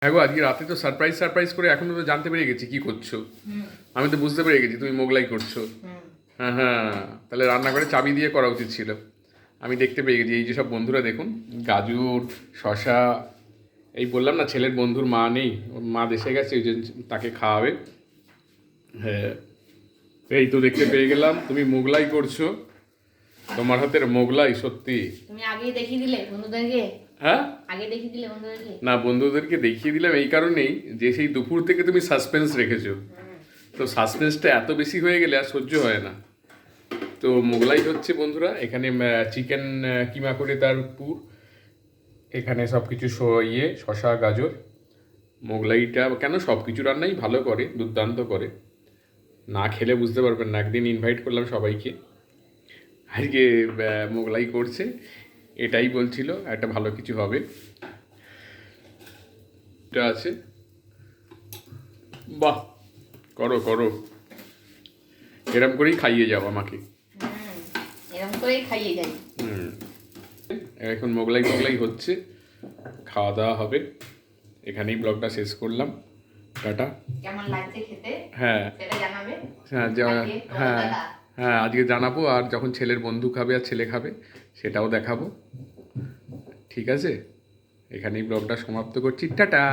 হ্যাঁ গো, আজকে রাতে তো সারপ্রাইজ সারপ্রাইজ করে এখনো তো জানতে পেরে গেছি কি করছো। আমি তো বুঝতে পেরে গেছি তুমি মোগলাই করছো। হ্যাঁ হ্যাঁ, তাহলে রান্নাঘরে চাবি দিয়ে করা উচিত ছিল। আমি দেখতে পেয়ে গেছি। এই যে সব বন্ধুরা দেখুন, গাজর, শশা, এই বললাম না ছেলের বন্ধুর মা নেই, ওর মা দেশে গেছে, ওই জন্য তাকে খাওয়াবে। হ্যাঁ, এই তো দেখতে পেয়ে গেলাম তুমি মোগলাই করছো। তোমার হাতের মোগলাই সত্যি। তুমি আগেই দেখিয়ে দিলে বন্ধুদেরকে। হ্যাঁ, আগে দেখিয়ে দিলে বন্ধুদেরকে। না বন্ধুদেরকে দেখিয়ে দিলাম এই কারণেই যে সেই দুপুর থেকে তুমি সাসপেন্স রেখেছো। তো সাসপেন্সটা এত বেশি হয়ে গেলে আর সহ্য হয় না। তো মোগলাই হচ্ছে বন্ধুরা, এখানে চিকেন কিমা করে তার পুর, এখানে সব কিছু শশা গাজর। মোগলাইটা কেন সব কিছু রান্নাই ভালো করে, দুর্দান্ত করে, না খেলে বুঝতে পারবেন না। একদিন ইনভাইট করলাম সবাইকে, আজকে মোগলাই করছে, এটাই বলছিল একটা ভালো কিছু হবে। এটা আছে, বাহ, করো করো, এরম করেই খাইয়ে যাও আমাকে। এরকম করেই খাইয়ে যাই। এখন মোগলাই মোগলাই হচ্ছে, খাওয়া দাওয়া হবে। এখানেই ব্লগটা শেষ করলাম, টাটা। কেমন লাগছে খেতে হ্যাঁ সেটা জানাবে। হ্যাঁ হ্যাঁ হ্যাঁ, আজকে জানাবো, আর যখন ছেলের বন্ধু খাবে আর ছেলে খাবে সেটাও দেখাবো। ঠিক আছে, এখানেই ব্লগটা সমাপ্ত করছি, টাটা।